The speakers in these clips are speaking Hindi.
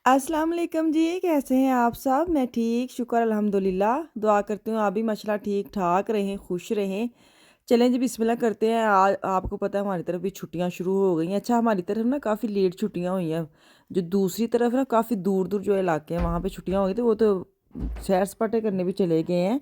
अस्सलाम वालेकुम जी, कैसे हैं आप सब? मैं ठीक, शुक्र अल्हम्दुलिल्लाह। दुआ करती हूँ आप भी माशाल्लाह ठीक-ठाक रहें, खुश रहें। चलें जी बिस्मिल्लाह करते हैं। आपको पता है हमारी तरफ भी छुट्टियाँ शुरू हो गई हैं। अच्छा हमारी तरफ ना काफ़ी लेट छुट्टियाँ हुई हैं। जो दूसरी तरफ ना काफ़ी दूर-दूर जो इलाके हैं वहाँ पे छुट्टियाँ हो गई थी, वो तो सैर-सपाटे करने भी चले गए हैं।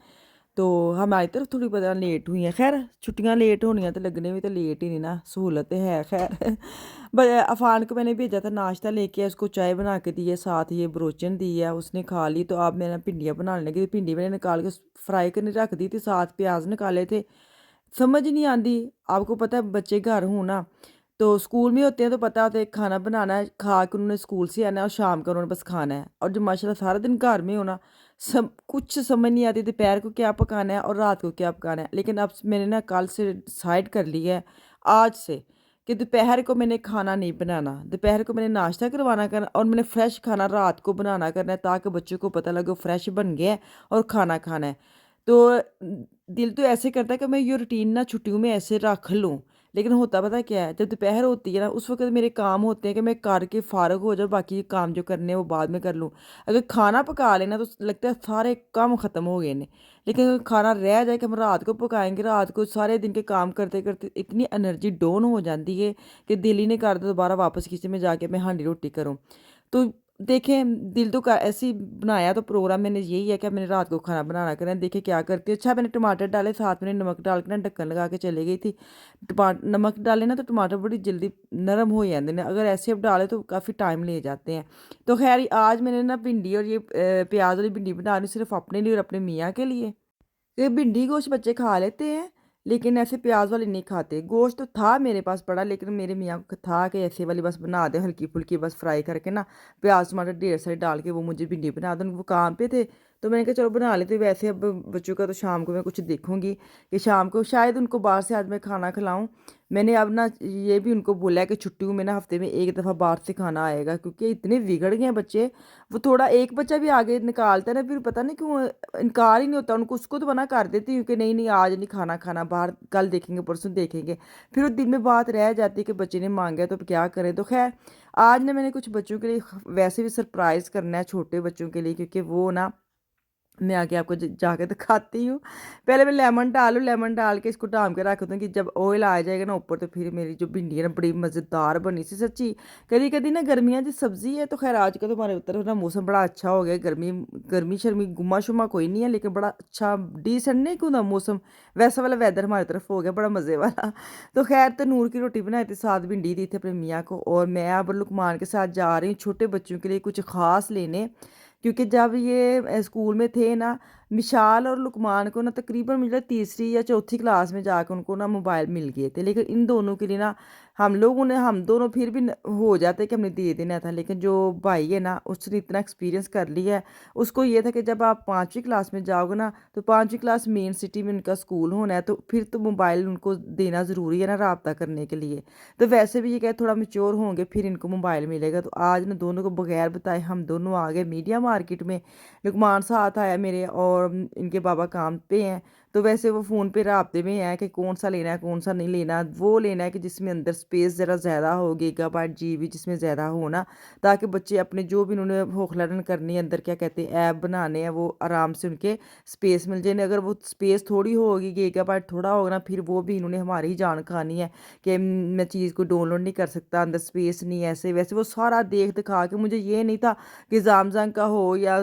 तो हमारी तरफ थोड़ी पता लेट हुई हैं। ख़ैर छुट्टियाँ लेट होनी हैं तो लगने भी तो लेट ही नहीं ना, सहूलत तो है ख़ैर। अफ़ान को मैंने भेजा था नाश्ता लेके, उसको चाय बना के दी है, साथ ये ब्रोचन दी है, उसने खा ली। तो अब मैं भिंडियाँ बनाने लगी, भिंडी मैंने निकाल के फ्राई करने रख दी थी, साथ प्याज निकाले थे। समझ नहीं आती, आपको पता है बच्चे घर हों ना, तो स्कूल में होते हैं तो पता होता है खाना बनाना है, खा के उन्होंने स्कूल से आना है और शाम का उन्होंने बस खाना है। और जो माशाल्लाह सारा दिन घर में हो ना, सब कुछ समझ नहीं आती दोपहर को क्या पकाना है और रात को क्या पकाना है। लेकिन अब मैंने ना कल से डिसाइड कर लिया है, आज से, कि दोपहर को मैंने खाना नहीं बनाना। दोपहर को मैंने नाश्ता करवाना करना और मैंने फ्रेश खाना रात को बनाना करना है, ताकि बच्चों को पता लगे फ्रेश बन गया है और खाना खाना है। तो दिल तो ऐसे करता है कि मैं ये रूटीन ना छुट्टियों में ऐसे रख लूँ। लेकिन होता पता है क्या है, जब दोपहर होती है ना उस वक़्त मेरे काम होते हैं कि मैं करके फ़ारग हो जाऊँ, बाकी काम जो करने हैं वो बाद में कर लूँ। अगर खाना पका लेना तो लगता है सारे काम ख़त्म हो गए ने। लेकिन अगर खाना रह जाए कि हम रात को पकाएँगे, रात को सारे दिन के काम करते-करते इतनी एनर्जी डाउन हो जाती है कि दिल ही नहीं करता दोबारा वापस किचन में जाके मैं हांडी रोटी करूँ। तो देखें, दिल तो का ऐसे ही बनाया तो प्रोग्राम मैंने यही है कि मैंने रात को खाना बनाना करना है। देखिए क्या करती हूँ, अच्छा मैंने टमाटर डाले, साथ में नमक डाल के ना ढक्कन लगा के चली गई थी। नमक डाले ना तो टमाटर बड़ी जल्दी नरम हो जाते हैं, अगर ऐसे अब डाले तो काफ़ी टाइम ले जाते हैं। तो खैर आज मैंने ना भिंडी और ये प्याज वाली भिंडी बना रही सिर्फ अपने लिए और अपने मियाँ के लिए। ये भिंडी गोश्त बच्चे खा लेते हैं, लेकिन ऐसे प्याज वाली नहीं खाते। गोश्त तो था मेरे पास पड़ा, लेकिन मेरे मियाँ को था कि ऐसे वाली बस बना दे हल्की-फुल्की, बस फ्राई करके ना प्याज टमाटर ढेर सारे डाल के वो मुझे भिंडी बना दो। वो काम पे थे तो मैंने कहा चलो बना लेते। वैसे अब बच्चों का तो शाम को मैं कुछ देखूंगी कि शाम को शायद उनको बाहर से आज मैं खाना खिलाऊं। मैंने अब ना ये भी उनको बोला है कि छुट्टियों में ना हफ्ते में एक दफ़ा बाहर से खाना आएगा, क्योंकि इतने बिगड़ गए हैं बच्चे। वो थोड़ा एक बच्चा भी आगे निकालता है ना, फिर पता नहीं क्यों इनकार ही नहीं होता उनको। उसको तो मना कर देती हूँ कि नहीं नहीं आज नहीं खाना खाना, बाहर कल देखेंगे परसों देखेंगे। फिर वो दिन में बात रह जाती है कि बच्चे ने मांगा है तो क्या करें। तो खैर आज ना मैंने कुछ बच्चों के लिए वैसे भी सरप्राइज़ करना है, छोटे बच्चों के लिए, क्योंकि वो ना मैं आगे आपको जाके दिखाती हूँ। पहले मैं लेमन डाल के इसको ढाँप के रख दूँ कि जब ऑयल आ जाएगा ना ऊपर, तो फिर मेरी जो भिंडी है ना बड़ी मज़ेदार बनी सी सच्ची। कदी-कदी ना गर्मियाँ दी सब्ज़ी है, तो ख़ैर आजकल तो हमारे तरफ ना मौसम बड़ा अच्छा हो गया है। गर्मी-शर्मी गुम्मा-शुम्मा कोई नहीं है, लेकिन बड़ा अच्छा डिसेंट नहीं होंदा मौसम, वैसा वाला वेदर हमारी तरफ हो गया बड़ा मज़े वाला। तो ख़ैर तनूर की रोटी बनाई थी, साथ भिंडी दी थी अपने मियाँ को, और मैं अब लुकमान के साथ जा रही हूँ छोटे बच्चों के लिए कुछ ख़ास लेने। क्योंकि जब ये स्कूल में थे ना, मिशाल और लुकमान को ना तकरीबन मुझे तीसरी या चौथी क्लास में जाकर उनको ना मोबाइल मिल गए थे। लेकिन इन दोनों के लिए ना हम दोनों फिर भी हो जाते कि हमने दे देना था। लेकिन जो भाई है ना उसने इतना एक्सपीरियंस कर लिया है, उसको ये था कि जब आप पाँचवीं क्लास में जाओगे ना, तो पाँचवीं क्लास मेन सिटी में उनका स्कूल होना है, तो फिर तो मोबाइल उनको देना ज़रूरी है ना रब्ता करने के लिए। तो वैसे भी ये क्या थोड़ा मैच्योर होंगे फिर इनको मोबाइल मिलेगा। तो आज ना दोनों को बगैर बताए हम दोनों आ गए मीडिया मार्केट में। लुकमान साथ आया मेरे, और इनके बाबा काम पे हैं। तो वैसे वो फ़ोन पे राब्ते में हैं कि कौन सा लेना है कौन सा नहीं लेना। वो लेना है कि जिसमें अंदर स्पेस ज़रा ज़्यादा हो, गीगाबाइट जीबी जिसमें ज़्यादा हो ना, ताकि बच्चे अपने जो भी उन्होंने होखलारन करनी है अंदर क्या कहते हैं ऐप बनाने हैं, वो आराम से उनके स्पेस मिल जाए। अगर वो स्पेस थोड़ी होगी, गीगाबाइट थोड़ा होगा ना, फिर वो भी इन्होंने हमारी ही जान खानी है कि मैं चीज़ को डाउनलोड नहीं कर सकता, अंदर स्पेस नहीं है, ऐसे वैसे वो सारा देख दिखा के। मुझे ये नहीं था कि सैमसंग का हो या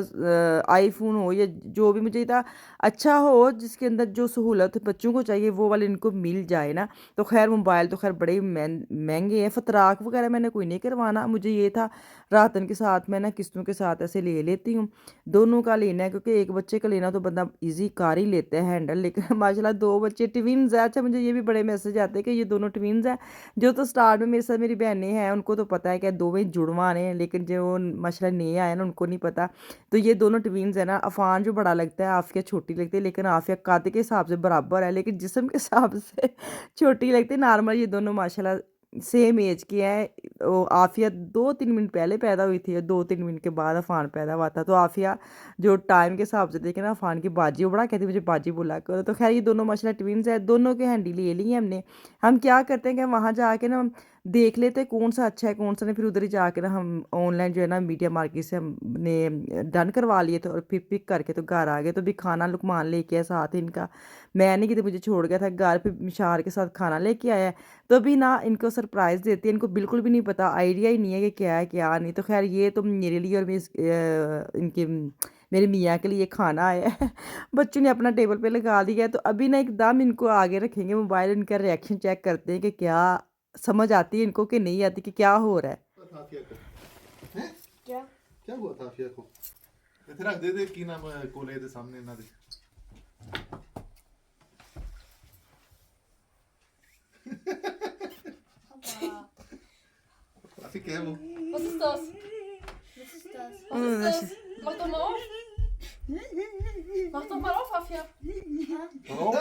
आईफ़ोन हो या जो भी, मुझे था अच्छा हो जिसके अंदर जो सहूलत बच्चों को चाहिए वो वाले इनको मिल जाए ना। तो खैर मोबाइल तो खैर बड़े महंगे हैं, फ़तराक वगैरह मैंने कोई नहीं करवाना। मुझे ये था रातन के साथ मैं ना किस्तों के साथ ऐसे ले लेती हूँ। दोनों का लेना है, क्योंकि एक बच्चे का लेना तो बंदा ईज़ी कर ही लेता है हैंडल, लेकिन माशाल्लाह 2 बच्चे ट्विन्स हैं। अच्छा मुझे ये भी बड़े मैसेज आते हैं कि ये दोनों ट्विन्स हैं। जो तो स्टार्ट में मेरे साथ मेरी बहनें हैं उनको तो पता है कि दोवें जुड़वा ने, लेकिन जो माशाल्लाह नए आए ना उनको नहीं पता। तो ये दोनों ट्विन्स है ना, अफ़ान जो बड़ा लगता है, आफ़िया छोटी लगती है, लेकिन आफ़िया कद के हिसाब से बराबर है, लेकिन जिस्म के हिसाब से छोटी लगती है। नॉर्मल ये दोनों माशाल्लाह सेम एज की हैं। आफ़िया 2-3 मिनट पहले पैदा हुई थी और 2-3 मिनट के बाद अफ़ान पैदा हुआ था। तो आफ़िया जो टाइम के हिसाब से देखे ना, अफ़ान की बाजी, वो बड़ा कहती मुझे बाजी बोला करो। तो खैर ये दोनों माशाल्लाह ट्विन्स हैं, दोनों के हैंडी ले लिए हमने। हम क्या करते हैं कि वहाँ जाके ना देख लेते कौन सा अच्छा है कौन सा नहीं, फिर उधर ही जाके ना हम ऑनलाइन जो है ना मीडिया मार्केट से हमने डन करवा लिए थे और फिर पिक करके तो घर आ गए। तो भी खाना लुकमान लेके आया साथ इनका, मैं नहीं कि मुझे छोड़ गया था घर, फिर मिशार के साथ खाना लेके आया है। तो अभी ना इनको सरप्राइज़ देती है, इनको बिल्कुल भी नहीं पता, आइडिया ही नहीं है कि क्या है क्या नहीं। तो खैर ये तो मेरे लिए और इनके मेरे मियाँ के लिए खाना आया है। बच्चों ने अपना टेबल पे लगा दिया है। तो अभी ना एकदम इनको आगे रखेंगे मोबाइल, इनका रिएक्शन चेक करते हैं कि क्या समझ आती है इनको कि नहीं आती, कि क्या हो रहा है। आफिया को हैं क्या क्या हुआ था आफिया को? इधर रख दे की नाम कोले दे सामने ना दे। आफी क्या है वो? Was ist das? Was ist das? Was ist das? Mach doch mal auf. Mach doch mal auf, Afia. Oh,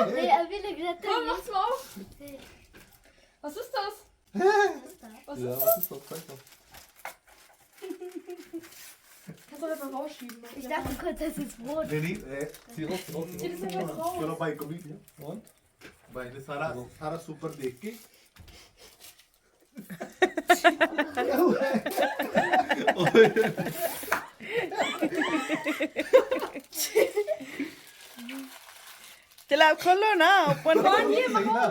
Nee, er will gerade Komm, mach's mal auf. nicht. Was ist das? Was ja, ist was ist das? Zeig mal. Kannst du einfach rausschieben. Ich dachte kurz, das ist Brot. नहीं zieh raus, raus, Zieh das einfach raus. raus. चलो भाई को भी और भाई ने सारा सारा सुपर देख के क्या हुआ है? चलो आप खोलो ना, ओपन सही ना?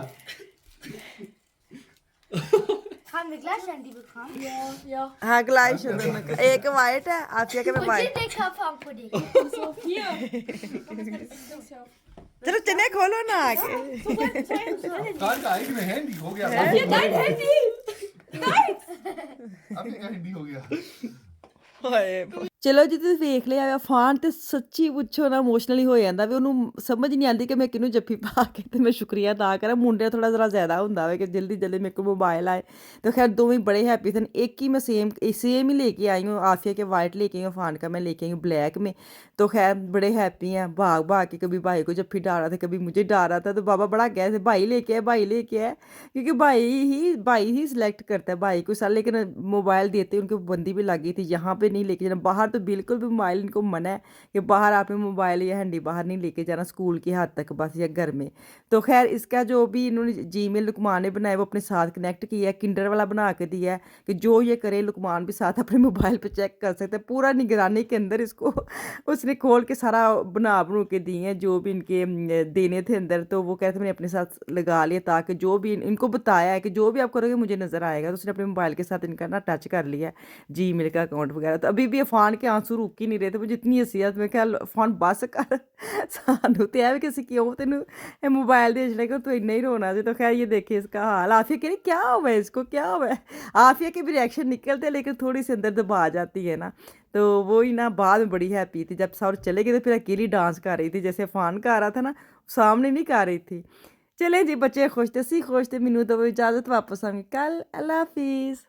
Haben wir gleich ein die bekommen? Ja, ja. हाँ ग्लास एक वाइट है, आफिया के में Und white. den Kappa Pudding. So, hier. Komm, jetzt kann ich das Ding hier auf. चलो चने खोलो ना आके। कार का eigene Handy हो गया। Hier, dein Handy! अपने का Handy हो गया। ਚਲੋ ਜੀ ਤੁਸੀਂ ਵੇਖ ਲਿਆ ਅਫਾਨ ਤੇ ਸੱਚੀ ਪੁੱਛੋ ਨਾ ਇਮੋਸ਼ਨਲੀ ਹੋ ਜਾਂਦਾ ਵੀ ਉਹਨੂੰ ਸਮਝ ਨਹੀਂ ਆਉਂਦੀ ਕਿ ਮੈਂ ਕਿਹਨੂੰ ਜੱਫੀ ਪਾ ਕੇ ਤੇ ਮੈਂ ਸ਼ੁਕਰੀਆ ਅਦਾ ਕਰਾਂ। ਮੁੰਡੇ ਥੋੜਾ ਜ਼ਰਾ ਜ਼ਿਆਦਾ ਹੁੰਦਾ ਵੇ ਕਿ ਜਲਦੀ ਜਲਦੀ ਮੇਰੇ ਕੋਲ मोबाइल आए। तो खैर दोवें बड़े हैप्पी थे। एक ही मैं सेम ही लेके आई हूँ, आफिया के वाइट लेके आई हूँ, अफान का मैं लेके आई हूँ ब्लैक में। तो खैर बड़े हैप्पी हैं, भाग भाग के कभी भाई को जफ्फी डाला था कभी मुझे डाला था। तो बाबा बड़ा कह थे भाई लेके आए भाई लेके आए, क्योंकि भाई ही सिलेक्ट करता है भाई को साल। लेकिन मोबाइल देते उनके बंदी भी लगी थी, यहाँ पे नहीं लेके जाना बाहर, तो बिल्कुल भी मोबाइल इनको मना है कि बाहर आपने मोबाइल या हैंडी बाहर नहीं लेके जाना, स्कूल की हद तक बस या घर में। तो खैर इसका जो भी इन्होंने जीमेल लुकमान ने बनाया वो अपने साथ कनेक्ट किया है, किंडर वाला बना के दिया है कि जो ये करे लुकमान भी साथ अपने मोबाइल पे चेक कर सकते हैं। पूरा निगरानी के अंदर इसको उसने खोल के सारा बना के दिए हैं जो भी इनके देने थे अंदर। तो वो कहते मैंने अपने साथ लगा लिया ताकि जो भी इनको बताया है कि जो भी आप करोगे मुझे नज़र आएगा। तो उसने अपने मोबाइल के साथ इनका ना टच कर लिया है जीमेल का अकाउंट वगैरह। तो अभी भी अफान के आंसू रुक ही नहीं रहे थे, मुझे इतनी हसीयत में ख्याल अफान बस कर सानू तो है किसी क्यों तेन मोबाइल दे छड़ेगा तो इन्ना ही रोना से। तो खैर ये देखिए इसका हाल। आफिया कह रही क्या हुआ है इसको क्या हुआ है। आफिया के भी रिएक्शन निकलते हैं लेकिन थोड़ी सी अंदर दबा जाती है ना। तो वो ही ना बाद में बड़ी हैप्पी थी जब सर चले गए तो फिर अकेली डांस कर रही थी जैसे अफान कर रहा था ना, सामने नहीं कर रही थी। चलें जी बच्चे खुश थे सी खुश थे। मैनू तो इजाज़त, वापस आऊँगी कल। अल्लाह हाफिज़।